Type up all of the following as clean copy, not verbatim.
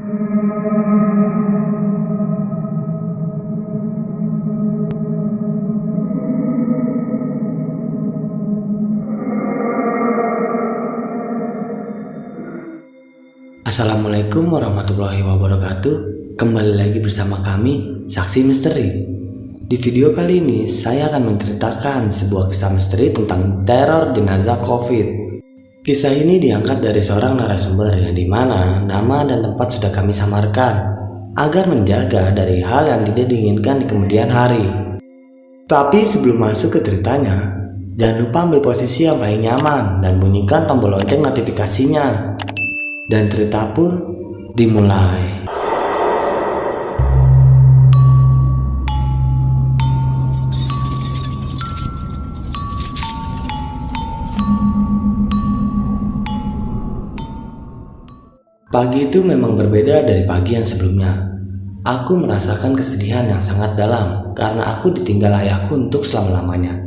Assalamualaikum warahmatullahi wabarakatuh. Kembali lagi bersama kami, Saksi Misteri. Di video kali ini, saya akan menceritakan sebuah kisah misteri tentang teror jenazah COVID. Kisah ini diangkat dari seorang narasumber yang dimana nama dan tempat sudah kami samarkan agar menjaga dari hal yang tidak diinginkan di kemudian hari. Tapi sebelum masuk ke ceritanya, jangan lupa ambil posisi yang paling nyaman dan bunyikan tombol lonceng notifikasinya. Dan cerita pun dimulai. Pagi itu memang berbeda dari pagi yang sebelumnya. Aku merasakan kesedihan yang sangat dalam karena aku ditinggal ayahku untuk selama-lamanya.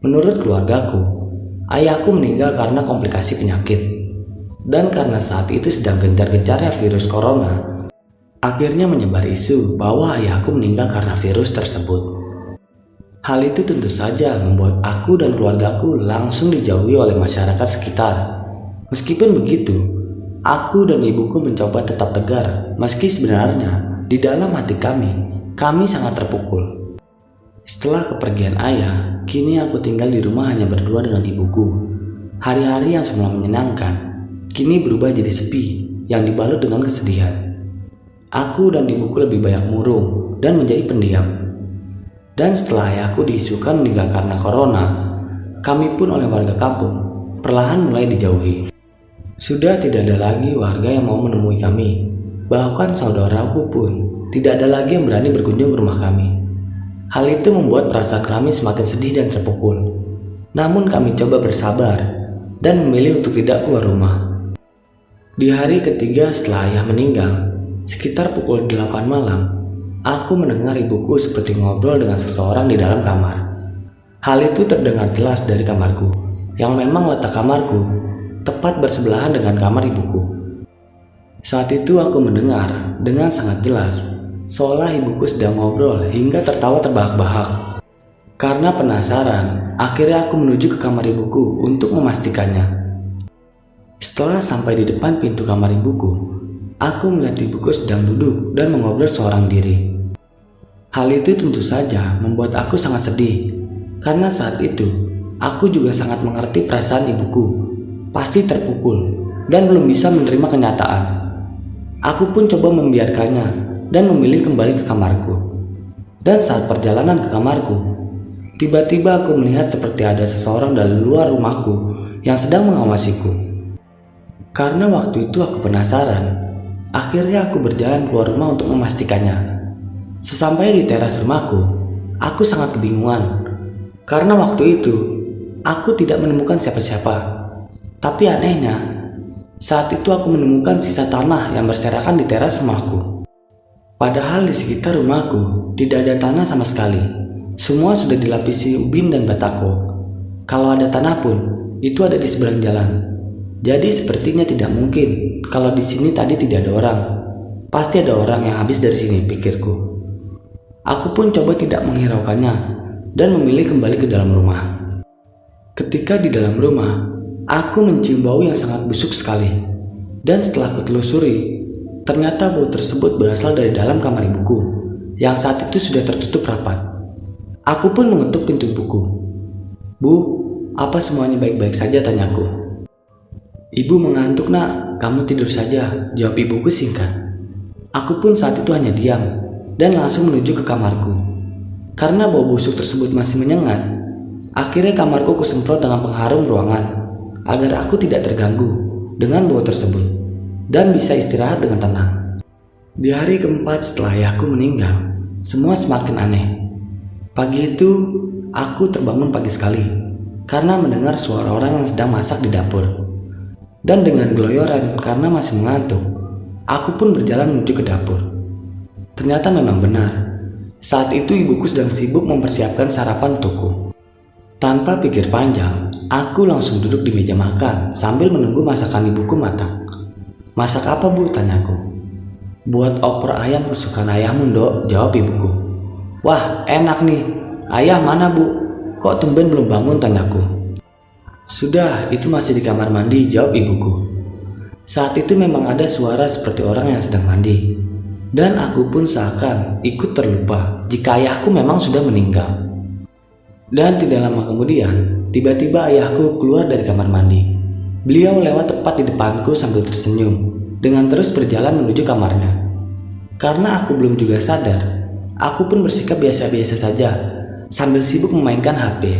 Menurut keluargaku, ayahku meninggal karena komplikasi penyakit. Dan karena saat itu sedang gencar-gencarnya virus corona, akhirnya menyebar isu bahwa ayahku meninggal karena virus tersebut. Hal itu tentu saja membuat aku dan keluargaku langsung dijauhi oleh masyarakat sekitar. Meskipun begitu, aku dan ibuku mencoba tetap tegar, meski sebenarnya di dalam hati kami sangat terpukul. Setelah kepergian ayah, kini aku tinggal di rumah hanya berdua dengan ibuku. Hari-hari yang semula menyenangkan kini berubah jadi sepi yang dibalut dengan kesedihan. Aku dan ibuku lebih banyak murung dan menjadi pendiam. Dan setelah ayahku diisukan meninggal karena corona, kami pun oleh warga kampung perlahan mulai dijauhi. Sudah tidak ada lagi warga yang mau menemui kami. Bahkan saudaraku pun tidak ada lagi yang berani berkunjung ke rumah kami. Hal itu membuat perasaan kami semakin sedih dan terpukul. Namun kami coba bersabar dan memilih untuk tidak keluar rumah. Di hari ketiga setelah ayah meninggal, sekitar pukul 8 malam, aku mendengar ibuku seperti ngobrol dengan seseorang di dalam kamar. Hal itu terdengar jelas dari kamarku, yang memang letak kamarku tepat bersebelahan dengan kamar ibuku. Saat itu aku mendengar dengan sangat jelas, seolah ibuku sedang ngobrol hingga tertawa terbahak-bahak. Karena penasaran, akhirnya aku menuju ke kamar ibuku untuk memastikannya. Setelah sampai di depan pintu kamar ibuku, aku melihat ibuku sedang duduk dan mengobrol seorang diri. Hal itu tentu saja membuat aku sangat sedih, karena saat itu aku juga sangat mengerti perasaan ibuku, pasti terpukul dan belum bisa menerima kenyataan. Aku pun coba membiarkannya dan memilih kembali ke kamarku. Dan saat perjalanan ke kamarku, tiba-tiba aku melihat seperti ada seseorang dari luar rumahku yang sedang mengawasiku. Karena waktu itu aku penasaran, akhirnya aku berjalan keluar rumah untuk memastikannya. Sesampai di teras rumahku, aku sangat kebingungan. Karena waktu itu, aku tidak menemukan siapa-siapa. Tapi anehnya, saat itu aku menemukan sisa tanah yang berserakan di teras rumahku. Padahal di sekitar rumahku tidak ada tanah sama sekali. Semua sudah dilapisi ubin dan batako. Kalau ada tanah pun, itu ada di seberang jalan. Jadi sepertinya tidak mungkin kalau di sini tadi tidak ada orang. Pasti ada orang yang habis dari sini, pikirku. Aku pun coba tidak menghiraukannya dan memilih kembali ke dalam rumah. Ketika di dalam rumah, aku mencium bau yang sangat busuk sekali. Dan setelah kutelusuri, ternyata bau tersebut berasal dari dalam kamar ibuku yang saat itu sudah tertutup rapat. Aku pun mengetuk pintu ibuku. "Bu, apa semuanya baik-baik saja?" tanyaku. "Ibu mengantuk nak, kamu tidur saja," jawab ibuku singkat. Aku pun saat itu hanya diam dan langsung menuju ke kamarku. Karena bau busuk tersebut masih menyengat, akhirnya kamarku kusemprot dengan pengharum ruangan agar aku tidak terganggu dengan bau tersebut dan bisa istirahat dengan tenang. Di hari keempat setelah ayahku meninggal, semua semakin aneh. Pagi itu, aku terbangun pagi sekali karena mendengar suara orang yang sedang masak di dapur. Dan dengan geloyoran karena masih mengantuk, aku pun berjalan menuju ke dapur. Ternyata memang benar, saat itu ibuku sedang sibuk mempersiapkan sarapan untukku. Tanpa pikir panjang, aku langsung duduk di meja makan sambil menunggu masakan ibuku matang. "Masak apa, Bu?" tanyaku. Buat opor ayam kesukaan ayahmu, Dok, jawab ibuku. Wah, enak nih. Ayah mana, Bu? Kok tumben belum bangun, tanyaku. Sudah, itu masih di kamar mandi, jawab ibuku. Saat itu memang ada suara seperti orang yang sedang mandi. Dan aku pun seakan ikut terlupa jika ayahku memang sudah meninggal. Dan tidak lama kemudian, tiba-tiba ayahku keluar dari kamar mandi. Beliau lewat tepat di depanku sambil tersenyum, dengan terus berjalan menuju kamarnya. Karena aku belum juga sadar, aku pun bersikap biasa-biasa saja, sambil sibuk memainkan HP.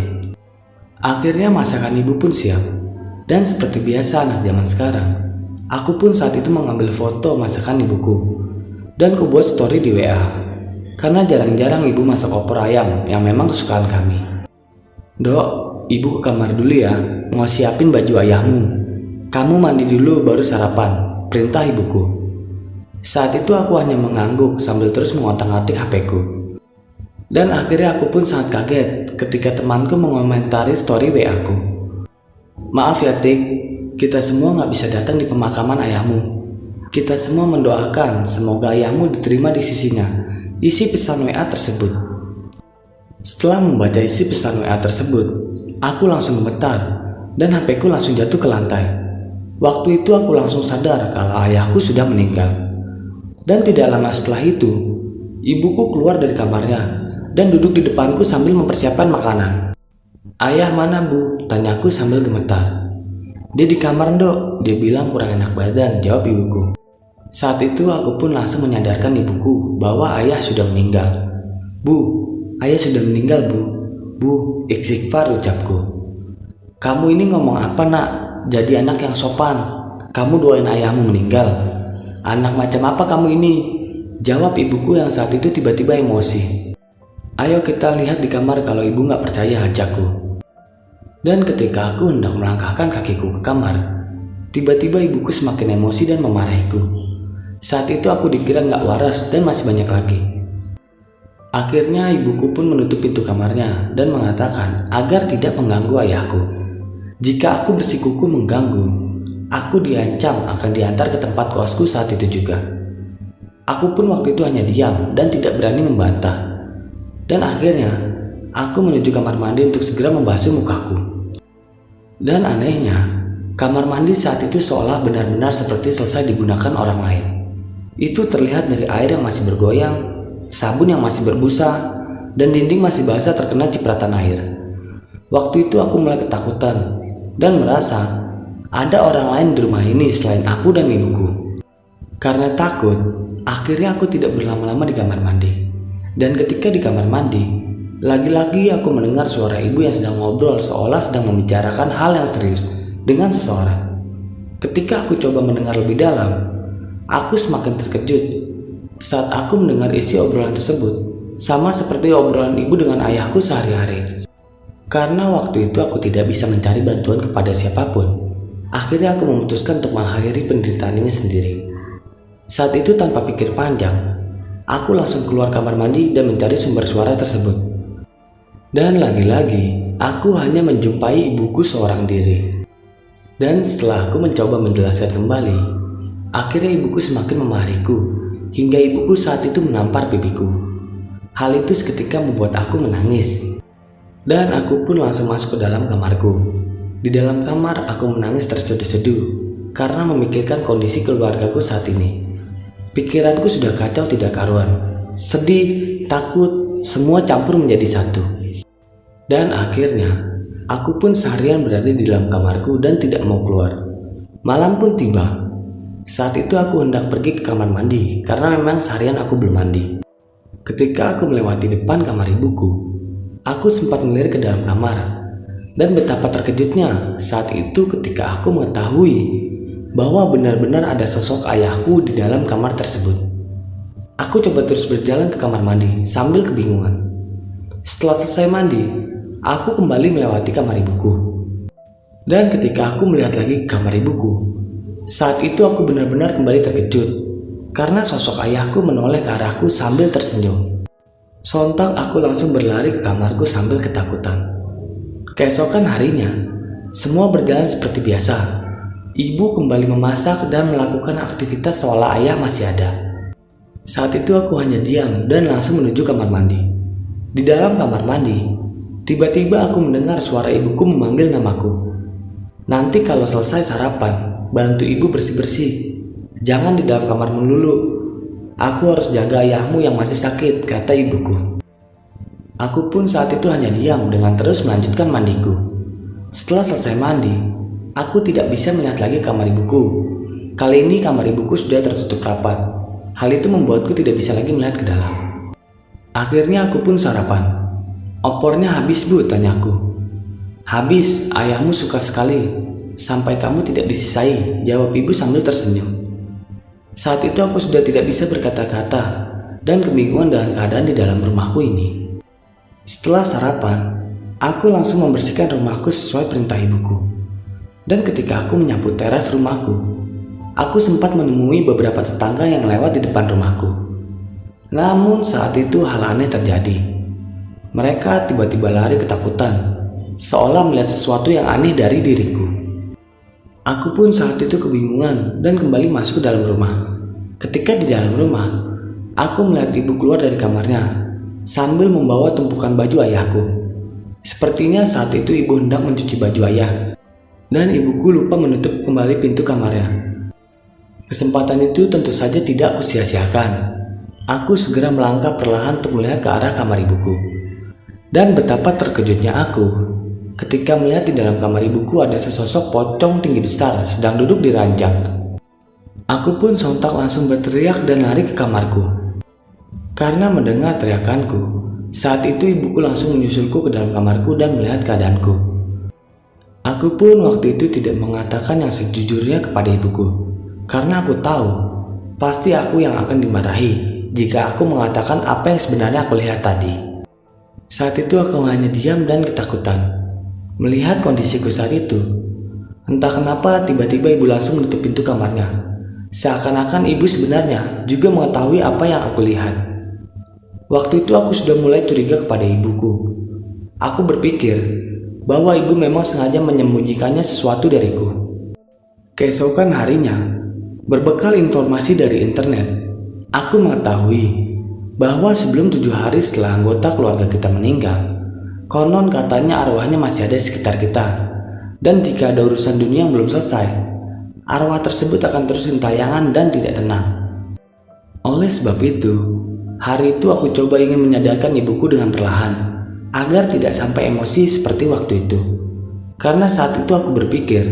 Akhirnya masakan ibu pun siap, dan seperti biasa anak zaman sekarang, aku pun saat itu mengambil foto masakan ibuku, dan kubuat story di WA. Karena jarang-jarang ibu masak opor ayam yang memang kesukaan kami. Dok, ibu ke kamar dulu ya, mau siapin baju ayahmu. Kamu mandi dulu baru sarapan, perintah ibuku. Saat itu aku hanya mengangguk sambil terus mengotak-atik HP-ku. Dan akhirnya aku pun sangat kaget ketika temanku mengomentari story WA-ku. Maaf ya Tik, kita semua gak bisa datang di pemakaman ayahmu. Kita semua mendoakan semoga ayahmu diterima di sisinya. Isi pesan WA tersebut. Setelah membaca isi pesan WA tersebut, aku langsung gemetar dan HP-ku langsung jatuh ke lantai. Waktu itu aku langsung sadar kalau ayahku sudah meninggal. Dan tidak lama setelah itu, ibuku keluar dari kamarnya dan duduk di depanku sambil mempersiapkan makanan. Ayah mana, Bu? Tanyaku sambil gemetar. Dia di kamar, Dok. Dia bilang kurang enak badan, jawab ibuku. Saat itu aku pun langsung menyadarkan ibuku bahwa ayah sudah meninggal. Bu, ayah sudah meninggal, Bu. Bu, istighfar, ucapku. Kamu ini ngomong apa, Nak? Jadi anak yang sopan. Kamu doain ayahmu meninggal. Anak macam apa kamu ini? Jawab ibuku yang saat itu tiba-tiba emosi. Ayo kita lihat di kamar kalau ibu gak percaya, ajakku. Dan ketika aku hendak melangkahkan kakiku ke kamar, tiba-tiba ibuku semakin emosi dan memarahiku. Saat itu aku dikira gak waras dan masih banyak lagi. Akhirnya ibuku pun menutup pintu kamarnya dan mengatakan agar tidak mengganggu ayahku. Jika aku bersikuku mengganggu, aku diancam akan diantar ke tempat kosku saat itu juga. Aku pun waktu itu hanya diam dan tidak berani membantah. Dan akhirnya, aku menuju kamar mandi untuk segera membasuh mukaku. Dan anehnya, kamar mandi saat itu seolah benar-benar seperti selesai digunakan orang lain. Itu terlihat dari air yang masih bergoyang, sabun yang masih berbusa, dan dinding masih basah terkena cipratan air. Waktu itu aku mulai ketakutan dan merasa ada orang lain di rumah ini selain aku dan ibuku. Karena takut, akhirnya aku tidak berlama-lama di kamar mandi. Dan ketika di kamar mandi, lagi-lagi aku mendengar suara ibu yang sedang ngobrol seolah sedang membicarakan hal yang serius dengan seseorang. Ketika aku coba mendengar lebih dalam, aku semakin terkejut saat aku mendengar isi obrolan tersebut sama seperti obrolan ibu dengan ayahku sehari-hari. Karena waktu itu aku tidak bisa mencari bantuan kepada siapapun, akhirnya aku memutuskan untuk mengakhiri penderitaan ini sendiri. Saat itu tanpa pikir panjang, aku langsung keluar kamar mandi dan mencari sumber suara tersebut. Dan lagi-lagi, aku hanya menjumpai ibuku seorang diri. Dan setelah aku mencoba menjelaskan kembali, akhirnya ibuku semakin memarahiku, hingga ibuku saat itu menampar pipiku. Hal itu seketika membuat aku menangis. Dan aku pun langsung masuk ke dalam kamarku. Di dalam kamar aku menangis terseduh-seduh karena memikirkan kondisi keluargaku saat ini. Pikiranku sudah kacau tidak karuan. Sedih, takut, semua campur menjadi satu. Dan akhirnya, aku pun seharian berada di dalam kamarku dan tidak mau keluar. Malam pun tiba. Saat itu aku hendak pergi ke kamar mandi karena memang seharian aku belum mandi. Ketika aku melewati depan kamar ibuku, aku sempat melirik ke dalam kamar. Dan betapa terkejutnya saat itu ketika aku mengetahui bahwa benar-benar ada sosok ayahku di dalam kamar tersebut. Aku coba terus berjalan ke kamar mandi sambil kebingungan. Setelah selesai mandi, aku kembali melewati kamar ibuku. Dan ketika aku melihat lagi ke kamar ibuku, saat itu aku benar-benar kembali terkejut karena sosok ayahku menoleh ke arahku sambil tersenyum. Sontak aku langsung berlari ke kamarku sambil ketakutan. Keesokan harinya, semua berjalan seperti biasa. Ibu kembali memasak dan melakukan aktivitas seolah ayah masih ada. Saat itu aku hanya diam dan langsung menuju kamar mandi. Di dalam kamar mandi, tiba-tiba aku mendengar suara ibuku memanggil namaku. "Nanti kalau selesai sarapan, bantu ibu bersih-bersih. Jangan di dalam kamar melulu. Aku harus jaga ayahmu yang masih sakit," kata ibuku. Aku pun saat itu hanya diam dengan terus melanjutkan mandiku. Setelah selesai mandi, aku tidak bisa melihat lagi kamar ibuku. Kali ini kamar ibuku sudah tertutup rapat. Hal itu membuatku tidak bisa lagi melihat ke dalam. Akhirnya aku pun sarapan. "Opornya habis, Bu?" tanyaku. "Habis, ayahmu suka sekali. Sampai kamu tidak disisai," jawab ibu sambil tersenyum. Saat itu aku sudah tidak bisa berkata-kata dan kebingungan dengan keadaan di dalam rumahku ini. Setelah sarapan, aku langsung membersihkan rumahku sesuai perintah ibuku. Dan ketika aku menyapu teras rumahku, aku sempat menemui beberapa tetangga yang lewat di depan rumahku. Namun saat itu hal aneh terjadi. Mereka tiba-tiba lari ketakutan, seolah melihat sesuatu yang aneh dari diriku. Aku pun saat itu kebingungan dan kembali masuk ke dalam rumah. Ketika di dalam rumah, aku melihat ibu keluar dari kamarnya sambil membawa tumpukan baju ayahku. Sepertinya saat itu ibu hendak mencuci baju ayah, dan ibuku lupa menutup kembali pintu kamarnya. Kesempatan itu tentu saja tidak aku sia-siakan. Aku segera melangkah perlahan untuk melihat ke arah kamar ibuku. Dan betapa terkejutnya aku ketika melihat di dalam kamar ibuku ada sesosok pocong tinggi besar sedang duduk di ranjang. Aku pun sontak langsung berteriak dan lari ke kamarku. Karena mendengar teriakanku, saat itu ibuku langsung menyusulku ke dalam kamarku dan melihat keadaanku. Aku pun waktu itu tidak mengatakan yang sejujurnya kepada ibuku, karena aku tahu pasti aku yang akan dimarahi jika aku mengatakan apa yang sebenarnya aku lihat tadi. Saat itu aku hanya diam dan ketakutan melihat kondisiku saat itu. Entah kenapa tiba-tiba ibu langsung menutup pintu kamarnya, seakan-akan ibu sebenarnya juga mengetahui apa yang aku lihat. Waktu itu aku sudah mulai curiga kepada ibuku. Aku berpikir bahwa ibu memang sengaja menyembunyikannya sesuatu dariku. Keesokan harinya, berbekal informasi dari internet, aku mengetahui bahwa sebelum 7 hari setelah anggota keluarga kita meninggal, konon katanya arwahnya masih ada di sekitar kita. Dan jika ada urusan dunia yang belum selesai, arwah tersebut akan terus gentayangan dan tidak tenang. Oleh sebab itu, hari itu aku coba ingin menyadarkan ibuku dengan perlahan, agar tidak sampai emosi seperti waktu itu. Karena saat itu aku berpikir,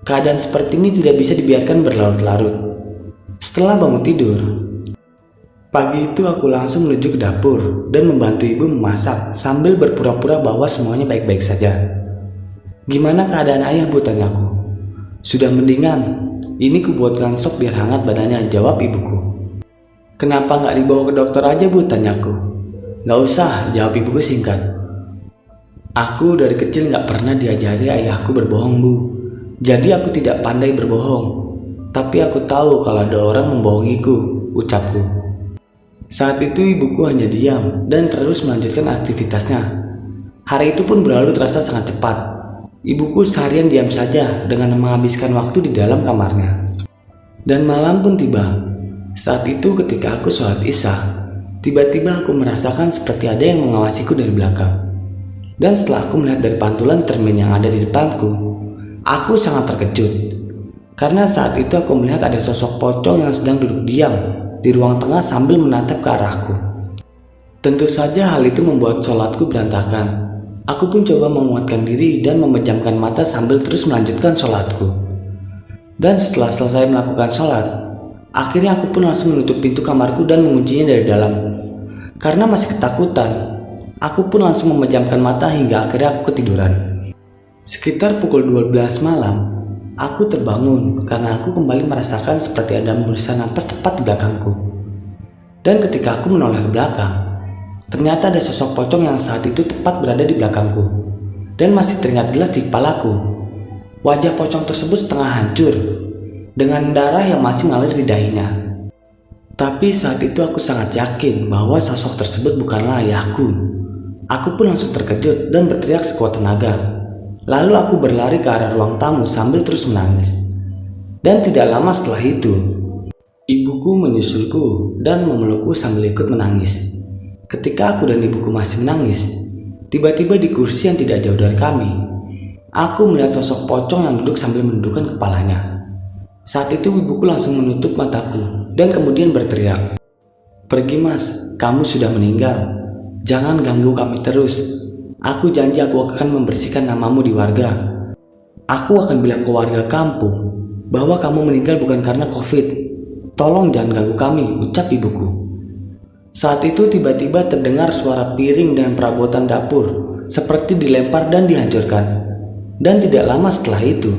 keadaan seperti ini tidak bisa dibiarkan berlarut-larut. Setelah bangun tidur, pagi itu aku langsung menuju ke dapur dan membantu ibu memasak sambil berpura-pura bahwa semuanya baik-baik saja. "Gimana keadaan ayah, Bu?" tanyaku. "Sudah mendingan, ini kubuatkan sop biar hangat badannya," jawab ibuku. "Kenapa nggak dibawa ke dokter aja, Bu?" tanyaku. "Nggak usah," jawab ibuku singkat. "Aku dari kecil nggak pernah diajari ayahku berbohong, Bu. Jadi aku tidak pandai berbohong. Tapi aku tahu kalau ada orang membohongiku," ucapku. Saat itu ibuku hanya diam dan terus melanjutkan aktivitasnya. Hari itu pun berlalu terasa sangat cepat. Ibuku seharian diam saja dengan menghabiskan waktu di dalam kamarnya. Dan malam pun tiba. Saat itu ketika aku sholat isya, tiba-tiba aku merasakan seperti ada yang mengawasiku dari belakang. Dan setelah aku melihat dari pantulan cermin yang ada di depanku, aku sangat terkejut. Karena saat itu aku melihat ada sosok pocong yang sedang duduk diam di ruang tengah sambil menatap ke arahku. Tentu saja hal itu membuat sholatku berantakan. Aku pun coba menguatkan diri dan memejamkan mata sambil terus melanjutkan sholatku. Dan setelah selesai melakukan sholat, akhirnya aku pun langsung menutup pintu kamarku dan menguncinya dari dalam. Karena masih ketakutan, aku pun langsung memejamkan mata hingga akhirnya aku ketiduran. Sekitar pukul 12 malam, aku terbangun karena aku kembali merasakan seperti ada hembusan napas tepat di belakangku. Dan ketika aku menoleh ke belakang, ternyata ada sosok pocong yang saat itu tepat berada di belakangku. Dan masih teringat jelas di kepalaku, wajah pocong tersebut setengah hancur, dengan darah yang masih mengalir di dahinya. Tapi saat itu aku sangat yakin bahwa sosok tersebut bukanlah ayahku. Aku pun langsung terkejut dan berteriak sekuat tenaga. Lalu aku berlari ke arah ruang tamu sambil terus menangis. Dan tidak lama setelah itu, Ibuku menyusulku dan memelukku sambil ikut menangis. Ketika aku dan ibuku masih menangis, tiba-tiba di kursi yang tidak jauh dari kami, aku melihat sosok pocong yang duduk sambil menundukkan kepalanya. Saat itu ibuku langsung menutup mataku dan kemudian berteriak, "Pergi mas, kamu sudah meninggal. Jangan ganggu kami terus. Aku janji aku akan membersihkan namamu di warga. Aku akan bilang ke warga kampung bahwa kamu meninggal bukan karena COVID. Tolong jangan ganggu kami," ucap ibuku. Saat itu tiba-tiba terdengar suara piring dan perabotan dapur seperti dilempar dan dihancurkan. Dan tidak lama setelah itu,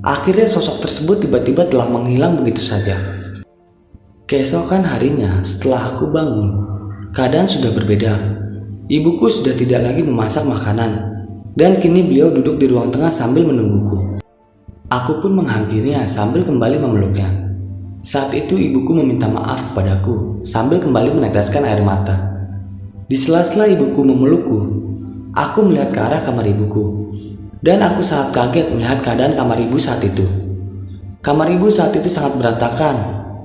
akhirnya sosok tersebut tiba-tiba telah menghilang begitu saja. Keesokan harinya setelah aku bangun, keadaan sudah berbeda. Ibuku sudah tidak lagi memasak makanan, dan kini beliau duduk di ruang tengah sambil menungguku. Aku pun menghampirinya sambil kembali memeluknya. Saat itu ibuku meminta maaf kepadaku sambil kembali meneteskan air mata. Di sela-sela ibuku memelukku, aku melihat ke arah kamar ibuku. Dan aku sangat kaget melihat keadaan kamar ibu saat itu. Kamar ibu saat itu sangat berantakan,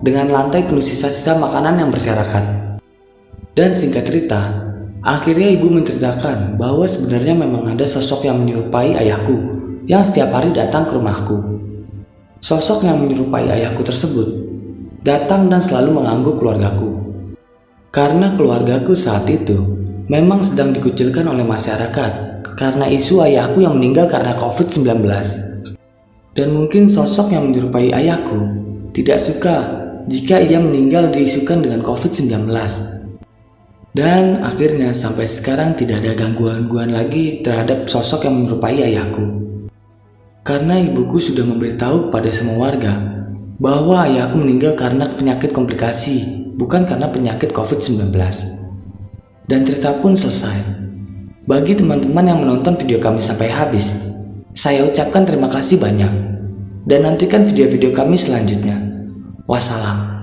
dengan lantai penuh sisa-sisa makanan yang berserakan. Dan singkat cerita, akhirnya ibu menceritakan bahwa sebenarnya memang ada sosok yang menyerupai ayahku yang setiap hari datang ke rumahku. Sosok yang menyerupai ayahku tersebut datang dan selalu mengganggu keluargaku. Karena keluargaku saat itu memang sedang dikucilkan oleh masyarakat karena isu ayahku yang meninggal karena COVID-19. Dan mungkin sosok yang menyerupai ayahku tidak suka jika ia meninggal diisukan dengan COVID-19. Dan akhirnya sampai sekarang tidak ada gangguan-gangguan lagi terhadap sosok yang menyerupai ayahku. Karena ibuku sudah memberitahu kepada semua warga bahwa ayahku meninggal karena penyakit komplikasi, bukan karena penyakit COVID-19. Dan cerita pun selesai. Bagi teman-teman yang menonton video kami sampai habis, saya ucapkan terima kasih banyak. Dan nantikan video-video kami selanjutnya. Wassalam.